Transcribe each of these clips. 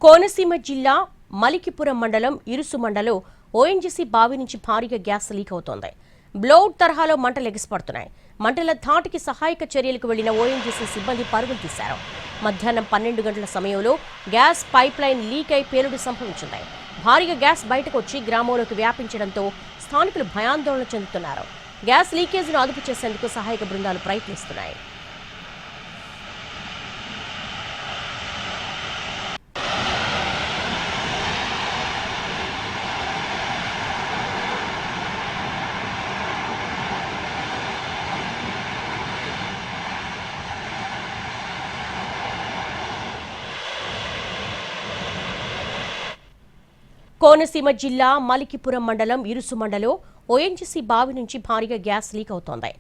కోనసీమ జిల్లా మలికిపురం మండలం ఇరుసుమండలో ఓఎన్జీసీ బావి నుంచి భారీగా గ్యాస్ లీక్ అవుతోంది. బ్లౌడ్ తరహాలో మంటలు ఎగిసిపడుతున్నాయి. మంటల ధాటికి సహాయక చర్యలకు వెళ్లిన ఓఎన్జీసీ సిబ్బంది పరుగులు తీశారు. మధ్యాహ్నం 12 గంటల సమయంలో గ్యాస్ పైప్ లైన్ లీక్ అయి పేలుడు సంభవించింది. భారీగా గ్యాస్ బయటకు వచ్చి గ్రామంలోకి వ్యాపించడంతో స్థానికులు భయాందోళన చెందుతున్నారు. గ్యాస్ లీకేజీను అదుపు చేసేందుకు సహాయక బృందాలు ప్రయత్నిస్తున్నాయి. కోనసీమ జిల్లా మలికిపురం మండలం ఇరుసుమండలో ఓఎన్జీసీ బావి నుంచి భారీగా గ్యాస్ లీక్ అవుతోంది.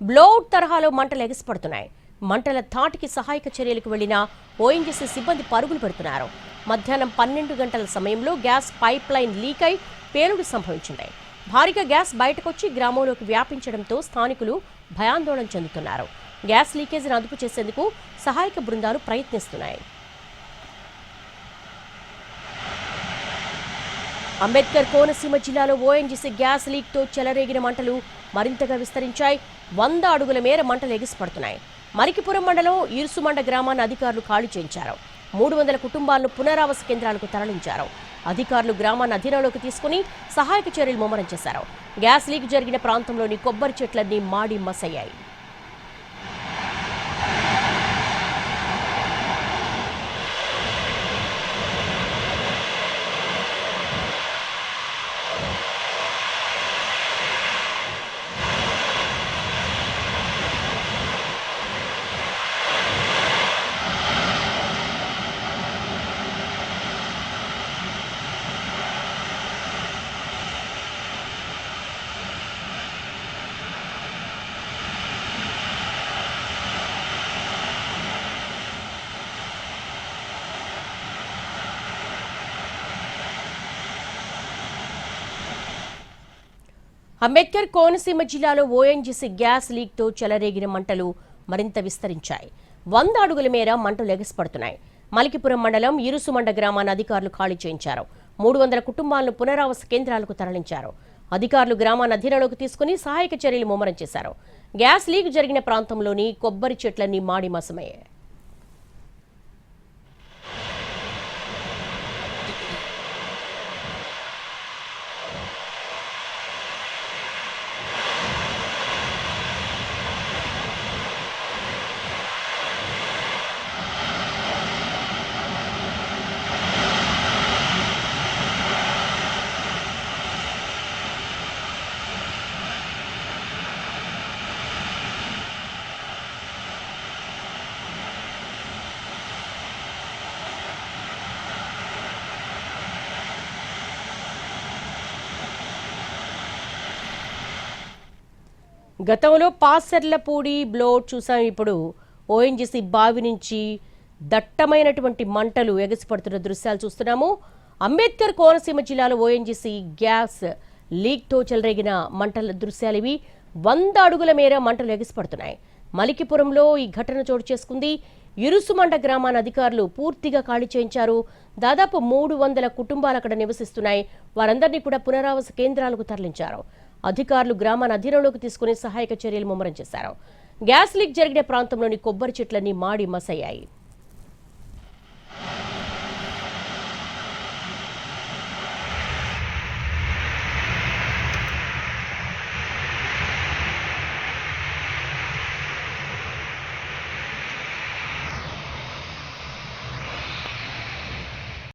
బ్లౌడ్ తరహాలో మంటలు ఎగిసిపడుతున్నాయి. మంటల ధాటికి సహాయక చర్యలకు వెళ్లిన ఓఎన్జీసీ సిబ్బంది పరుగులు పెడుతున్నారు. మధ్యాహ్నం 12 గంటల సమయంలో గ్యాస్ పైప్ లైన్ లీక్ అయి పేలుడు సంభవించింది. భారీగా గ్యాస్ బయటకొచ్చి గ్రామంలోకి వ్యాపించడంతో స్థానికులు భయాందోళన చెందుతున్నారు. గ్యాస్ లీకేజీని అదుపు చేసేందుకు సహాయక బృందాలు ప్రయత్నిస్తున్నాయి. అంబేద్కర్ కోనసీమ జిల్లాలో ఓఎన్జీసీ గ్యాస్ లీక్తో చెలరేగిన మంటలు మరింతగా విస్తరించాయి. 100 అడుగుల మేర మంటలు ఎగిసిపడుతున్నాయి. మలికిపురం మండలం ఇరుసుమండ గ్రామాన్ని అధికారులు ఖాళీ చేయించారు. 300 కుటుంబాలను పునరావాస కేంద్రాలకు తరలించారు. అధికారులు గ్రామాన్ని అధీనంలోకి తీసుకుని సహాయక చర్యలు ముమ్మరం చేశారు. గ్యాస్ లీక్ జరిగిన ప్రాంతంలోని కొబ్బరి చెట్లన్నీ మాడి మసయ్యాయి. అంబేద్కర్ కోనసీమ జిల్లాలో ఓఎన్జీసీ గ్యాస్ లీక్తో చెలరేగిన మంటలు మరింత విస్తరించాయి. 100 అడుగుల మేర మంటలు ఎగసిపడుతున్నాయి. మలికిపురం మండలం ఇరుసుమండ గ్రామాన్ని అధికారులు ఖాళీ చేయించారు. 300 కుటుంబాలను పునరావాస కేంద్రాలకు తరలించారు. అధికారులు గ్రామాన్ని అధీనంలోకి తీసుకుని సహాయక చర్యలు ముమ్మరం చేశారు. గ్యాస్ లీక్ జరిగిన ప్రాంతంలోని కొబ్బరి చెట్లన్నీ మాడి మసమయ్యాయి. గతంలో పాసర్లపూడి బ్లోడ్ చూసాం. ఇప్పుడు ఓఎన్జీసీ బావి నుంచి దట్టమైనటువంటి మంటలు ఎగసిపడుతున్న దృశ్యాలు చూస్తున్నాము. అంబేద్కర్ కోనసీమ జిల్లాలో ఓఎన్జీసీ గ్యాస్ లీక్తో చెలరేగిన మంటల దృశ్యాలు ఇవి. 100 అడుగుల మేర మంటలు ఎగసిపడుతున్నాయి. మలికిపురంలో ఈ ఘటన చోటు చేసుకుంది. ఇరుసుమండ గ్రామాన్ని అధికారులు పూర్తిగా ఖాళీ చేయించారు. దాదాపు 300 కుటుంబాలు అక్కడ నివసిస్తున్నాయి. వారందరినీ కూడా పునరావాస కేంద్రాలకు తరలించారు. అధికారులు గ్రామాన్ని అధీనంలోకి తీసుకుని సహాయక చర్యలు ముమ్మరం చేశారు. గ్యాస్ లీక్ జరిగిన ప్రాంతంలోని కొబ్బరి చెట్లన్నీ మాడి మసయ్యాయి.